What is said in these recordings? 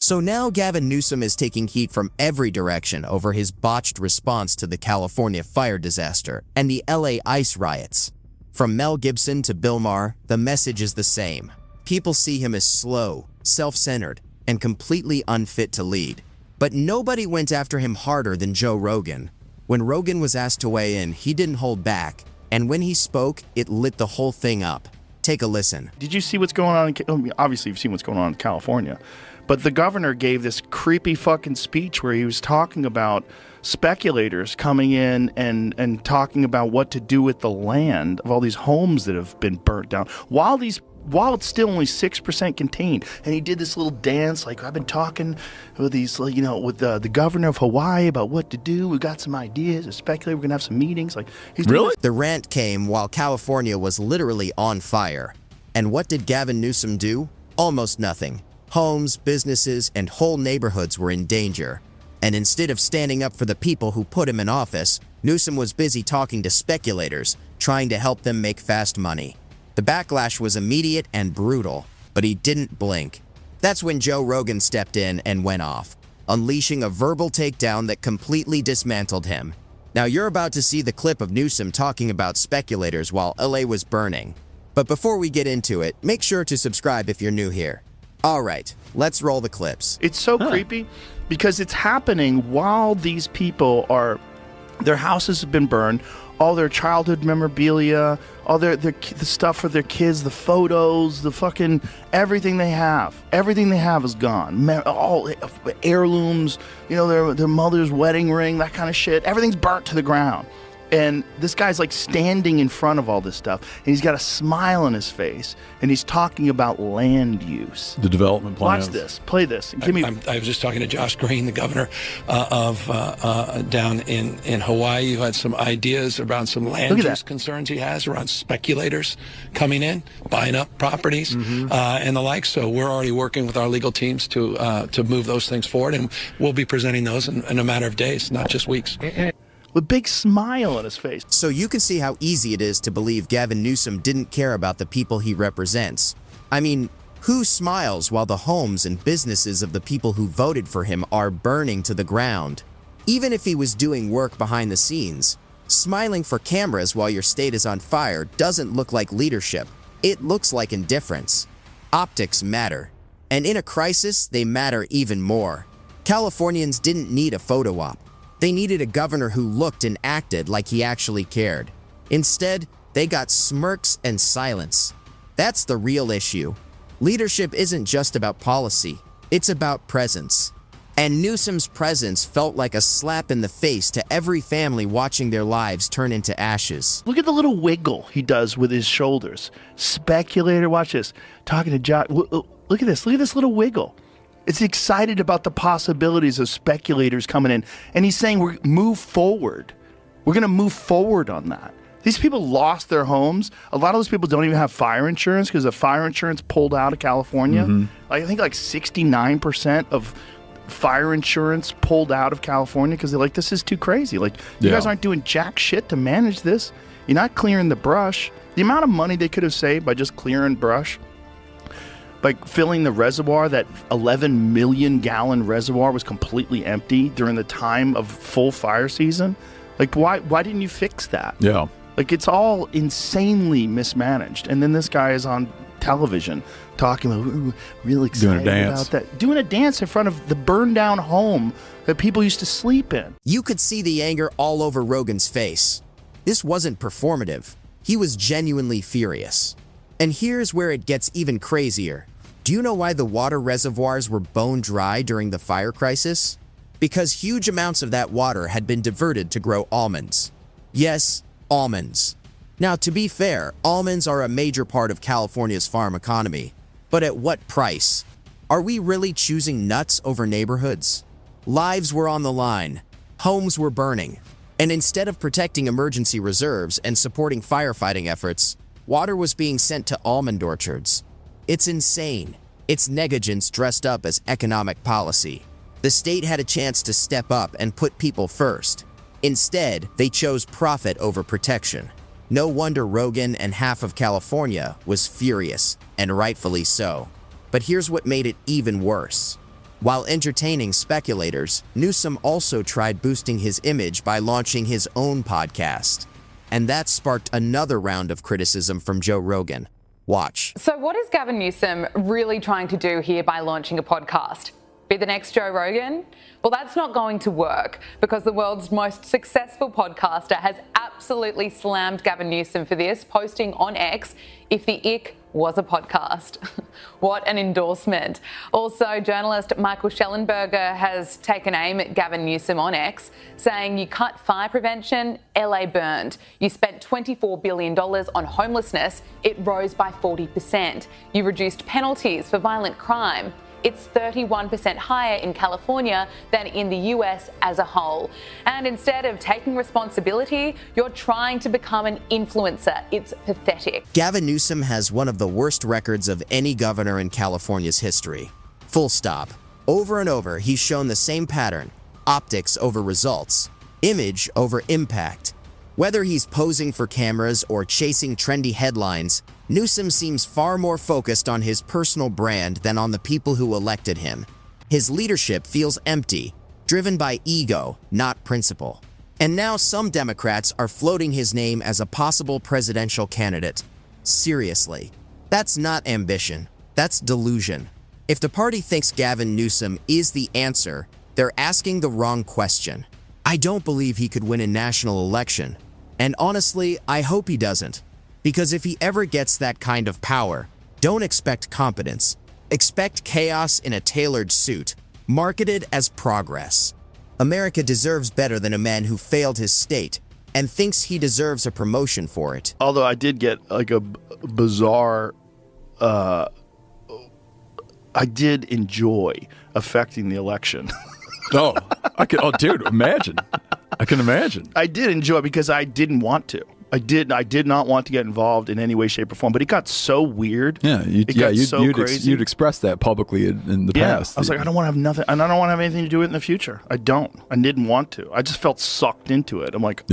So now Gavin Newsom is taking heat from every direction over his botched response to the California fire disaster and the LA ice riots. From Mel Gibson to Bill Maher, the message is the same. People see him as slow, self-centered, and completely unfit to lead. But nobody went after him harder than Joe Rogan. When Rogan was asked to weigh in, he didn't hold back, and when he spoke, it lit the whole thing up. Take a listen. Did you see what's going on? Obviously, you've seen what's going on in California. But the governor gave this creepy fucking speech where he was talking about speculators coming in and talking about what to do with the land of all these homes that have been burnt down while it's still only 6% contained. And he did this little dance like, I've been talking with these, with the governor of Hawaii about what to do. We've got some ideas, a speculator. We're going to have some meetings. Like, he's really? The rant came while California was literally on fire. And what did Gavin Newsom do? Almost nothing. Homes, businesses, and whole neighborhoods were in danger. And instead of standing up for the people who put him in office, Newsom was busy talking to speculators, trying to help them make fast money. The backlash was immediate and brutal, but he didn't blink. That's when Joe Rogan stepped in and went off, unleashing a verbal takedown that completely dismantled him. Now you're about to see the clip of Newsom talking about speculators while LA was burning. But before we get into it, make sure to subscribe if you're new here. All right, let's roll the clips. It's so creepy because it's happening while these people their houses have been burned, all their childhood memorabilia, all the stuff for their kids, the photos, the fucking everything they have is gone. All heirlooms, their mother's wedding ring, that kind of shit. Everything's burnt to the ground. And this guy's like standing in front of all this stuff, and he's got a smile on his face, and he's talking about land use. The development plans. Watch this. Play this. I was just talking to Josh Green, the governor of down in Hawaii, who had some ideas around some land use concerns he has around speculators coming in, buying up properties, and the like. So we're already working with our legal teams to move those things forward, and we'll be presenting those in a matter of days, not just weeks. With a big smile on his face. So you can see how easy it is to believe Gavin Newsom didn't care about the people he represents. I mean, who smiles while the homes and businesses of the people who voted for him are burning to the ground? Even if he was doing work behind the scenes, smiling for cameras while your state is on fire doesn't look like leadership. It looks like indifference. Optics matter. And in a crisis, they matter even more. Californians didn't need a photo op. They needed a governor who looked and acted like he actually cared. Instead, they got smirks and silence. That's the real issue. Leadership isn't just about policy, it's about presence. And Newsom's presence felt like a slap in the face to every family watching their lives turn into ashes. Look at the little wiggle he does with his shoulders. Speculator, watch this. Talking to Josh. Look at this little wiggle. It's excited about the possibilities of speculators coming in. And he's saying, we're move forward. We're going to move forward on that. These people lost their homes. A lot of those people don't even have fire insurance because the fire insurance pulled out of California. I think like 69% of fire insurance pulled out of California because they're like, this is too crazy. Like, you guys aren't doing jack shit to manage this. You're not clearing the brush. The amount of money they could have saved by just clearing brush, by filling the reservoir, that 11 million gallon reservoir was completely empty during the time of full fire season. Like, why didn't you fix that? Yeah. Like, it's all insanely mismanaged. And then this guy is on television talking about, we're really excited about that. Doing a dance in front of the burned down home that people used to sleep in. You could see the anger all over Rogan's face. This wasn't performative. He was genuinely furious. And here's where it gets even crazier. Do you know why the water reservoirs were bone dry during the fire crisis? Because huge amounts of that water had been diverted to grow almonds. Yes, almonds. Now, to be fair, almonds are a major part of California's farm economy. But at what price? Are we really choosing nuts over neighborhoods? Lives were on the line. Homes were burning. And instead of protecting emergency reserves and supporting firefighting efforts, water was being sent to almond orchards. It's insane. It's negligence dressed up as economic policy. The state had a chance to step up and put people first. Instead, they chose profit over protection. No wonder Rogan and half of California was furious, and rightfully so. But here's what made it even worse. While entertaining speculators, Newsom also tried boosting his image by launching his own podcast. And that sparked another round of criticism from Joe Rogan. Watch. So what is Gavin Newsom really trying to do here by launching a podcast? Be the next Joe Rogan? Well, that's not going to work because the world's most successful podcaster has absolutely slammed Gavin Newsom for this, posting on X, "If the ick was a podcast." What an endorsement. Also, journalist Michael Schellenberger has taken aim at Gavin Newsom on X, saying you cut fire prevention, LA burned. You spent $24 billion on homelessness, it rose by 40%. You reduced penalties for violent crime. It's 31% higher in California than in the US as a whole. And instead of taking responsibility, you're trying to become an influencer. It's pathetic. Gavin Newsom has one of the worst records of any governor in California's history. Full stop. Over and over, he's shown the same pattern: optics over results, image over impact. Whether he's posing for cameras or chasing trendy headlines, Newsom seems far more focused on his personal brand than on the people who elected him. His leadership feels empty, driven by ego, not principle. And now some Democrats are floating his name as a possible presidential candidate. Seriously, that's not ambition, that's delusion. If the party thinks Gavin Newsom is the answer, they're asking the wrong question. I don't believe he could win a national election. And honestly, I hope he doesn't. Because if he ever gets that kind of power, don't expect competence. Expect chaos in a tailored suit, marketed as progress. America deserves better than a man who failed his state and thinks he deserves a promotion for it. Although I did get like a bizarre, I did enjoy affecting the election. Oh, dude, imagine. I can imagine. I did enjoy it because I didn't want to. I did not want to get involved in any way, shape, or form. But it got so weird. Yeah, you'd express that publicly in the past. I was like, I don't want to have nothing, and I don't want to have anything to do with it in the future. I didn't want to. I just felt sucked into it. I'm like,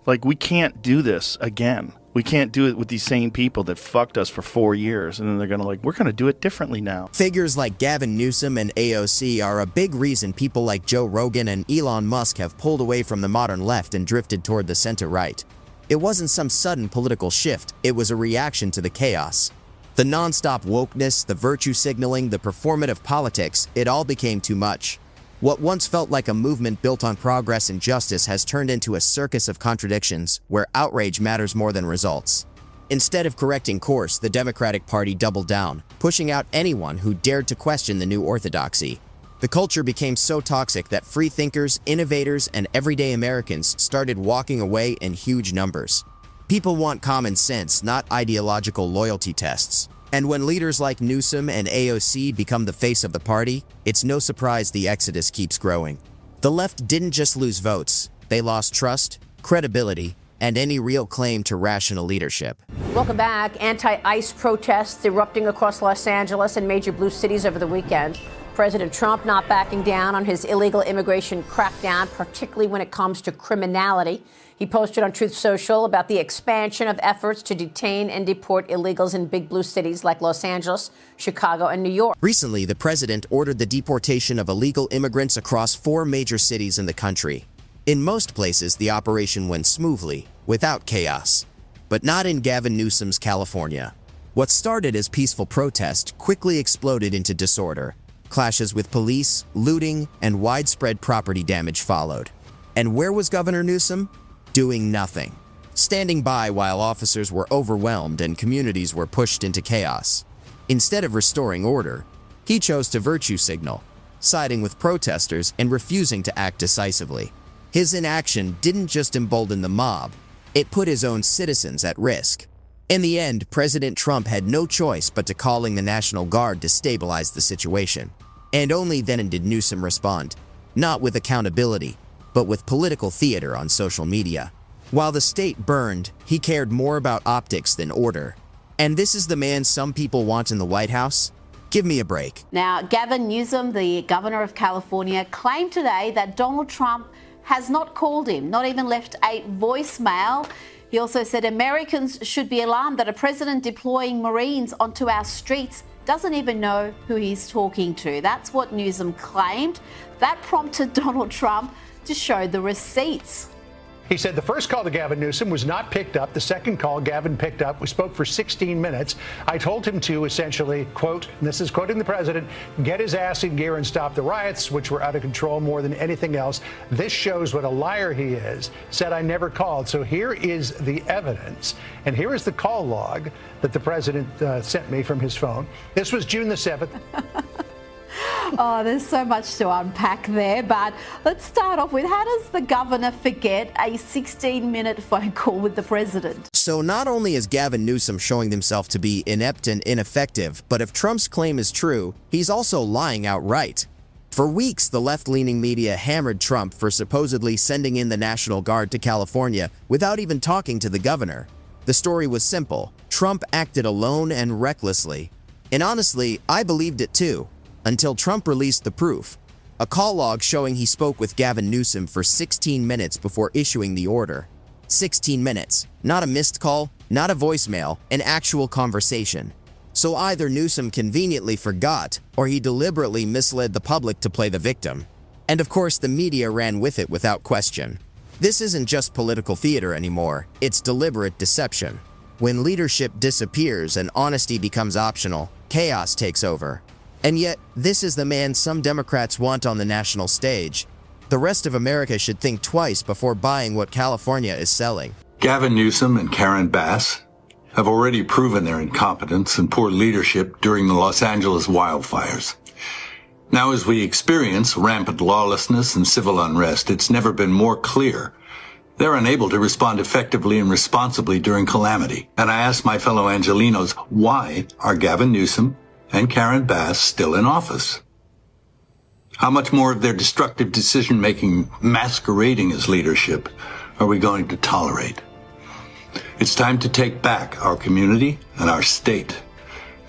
like we can't do this again. We can't do it with these same people that fucked us for 4 years, and then they're gonna we're gonna do it differently now. Figures like Gavin Newsom and AOC are a big reason people like Joe Rogan and Elon Musk have pulled away from the modern left and drifted toward the center-right. It wasn't some sudden political shift, it was a reaction to the chaos. The non-stop wokeness, the virtue signaling, the performative politics, it all became too much. What once felt like a movement built on progress and justice has turned into a circus of contradictions where outrage matters more than results. Instead of correcting course, the Democratic Party doubled down, pushing out anyone who dared to question the new orthodoxy. The culture became so toxic that free thinkers, innovators, and everyday Americans started walking away in huge numbers. People want common sense, not ideological loyalty tests. And when leaders like Newsom and AOC become the face of the party, it's no surprise the exodus keeps growing. The left didn't just lose votes, they lost trust, credibility, and any real claim to rational leadership. Welcome back. Anti-ICE protests erupting across Los Angeles and major blue cities over the weekend. President Trump not backing down on his illegal immigration crackdown, particularly when it comes to criminality. He posted on Truth Social about the expansion of efforts to detain and deport illegals in big blue cities like Los Angeles, Chicago, and New York. Recently, the president ordered the deportation of illegal immigrants across 4 major cities in the country. In most places, the operation went smoothly, without chaos. But not in Gavin Newsom's California. What started as peaceful protest quickly exploded into disorder. Clashes with police, looting, and widespread property damage followed. And where was Governor Newsom? Doing nothing. Standing by while officers were overwhelmed and communities were pushed into chaos. Instead of restoring order, he chose to virtue signal, siding with protesters and refusing to act decisively. His inaction didn't just embolden the mob, it put his own citizens at risk. In the end, President Trump had no choice but to calling the National Guard to stabilize the situation. And only then did Newsom respond, not with accountability, but with political theater on social media. While the state burned, he cared more about optics than order. And this is the man some people want in the White House? Give me a break. Now, Gavin Newsom, the governor of California, claimed today that Donald Trump has not called him, not even left a voicemail. He also said Americans should be alarmed that a president deploying Marines onto our streets doesn't even know who he's talking to. That's what Newsom claimed. That prompted Donald Trump to show the receipts. He said the first call to Gavin Newsom was not picked up. The second call Gavin picked up. We spoke for 16 minutes. I told him to essentially, quote, and this is quoting the president, get his ass in gear and stop the riots, which were out of control more than anything else. This shows what a liar he is. Said I never called. So here is the evidence. And here is the call log that the president sent me from his phone. This was June the 7th. Oh, there's so much to unpack there, but let's start off with, how does the governor forget a 16-minute phone call with the president? So not only is Gavin Newsom showing himself to be inept and ineffective, but if Trump's claim is true, he's also lying outright. For weeks, the left-leaning media hammered Trump for supposedly sending in the National Guard to California without even talking to the governor. The story was simple. Trump acted alone and recklessly. And honestly, I believed it too. Until Trump released the proof, a call log showing he spoke with Gavin Newsom for 16 minutes before issuing the order. 16 minutes, not a missed call, not a voicemail, an actual conversation. So either Newsom conveniently forgot, or he deliberately misled the public to play the victim. And of course, the media ran with it without question. This isn't just political theater anymore, it's deliberate deception. When leadership disappears and honesty becomes optional, chaos takes over. And yet, this is the man some Democrats want on the national stage. The rest of America should think twice before buying what California is selling. Gavin Newsom and Karen Bass have already proven their incompetence and poor leadership during the Los Angeles wildfires. Now, as we experience rampant lawlessness and civil unrest, it's never been more clear they're unable to respond effectively and responsibly during calamity. And I ask my fellow Angelenos, why are Gavin Newsom and Karen Bass still in office? How much more of their destructive decision-making masquerading as leadership are we going to tolerate? It's time to take back our community and our state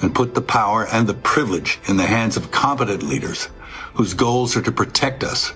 and put the power and the privilege in the hands of competent leaders whose goals are to protect us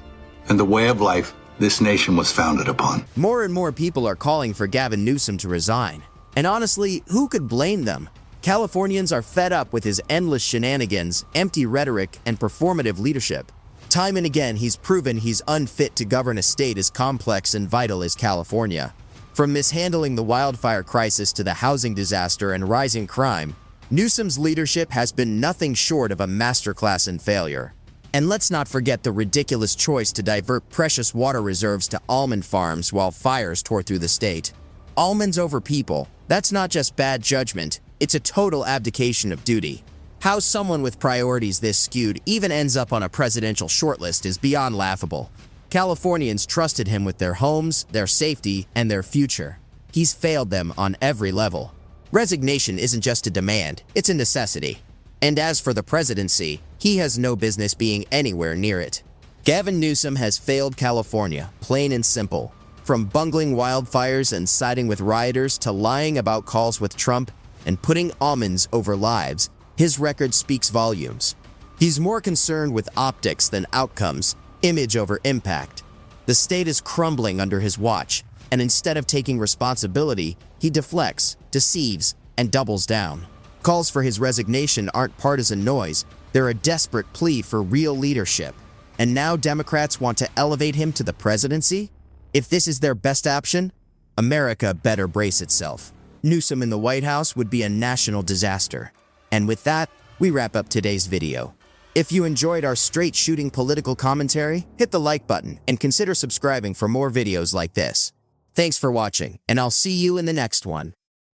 and the way of life this nation was founded upon. More and more people are calling for Gavin Newsom to resign. And honestly, who could blame them? Californians are fed up with his endless shenanigans, empty rhetoric, and performative leadership. Time and again, he's proven he's unfit to govern a state as complex and vital as California. From mishandling the wildfire crisis to the housing disaster and rising crime, Newsom's leadership has been nothing short of a masterclass in failure. And let's not forget the ridiculous choice to divert precious water reserves to almond farms while fires tore through the state. Almonds over people, that's not just bad judgment, it's a total abdication of duty. How someone with priorities this skewed even ends up on a presidential shortlist is beyond laughable. Californians trusted him with their homes, their safety, and their future. He's failed them on every level. Resignation isn't just a demand, it's a necessity. And as for the presidency, he has no business being anywhere near it. Gavin Newsom has failed California, plain and simple. From bungling wildfires and siding with rioters to lying about calls with Trump and putting almonds over lives, his record speaks volumes. He's more concerned with optics than outcomes, image over impact. The state is crumbling under his watch, and instead of taking responsibility, he deflects, deceives, and doubles down. Calls for his resignation aren't partisan noise, they're a desperate plea for real leadership. And now Democrats want to elevate him to the presidency? If this is their best option, America better brace itself. Newsom in the White House would be a national disaster. And with that, we wrap up today's video. If you enjoyed our straight-shooting political commentary, hit the like button and consider subscribing for more videos like this. Thanks for watching, and I'll see you in the next one.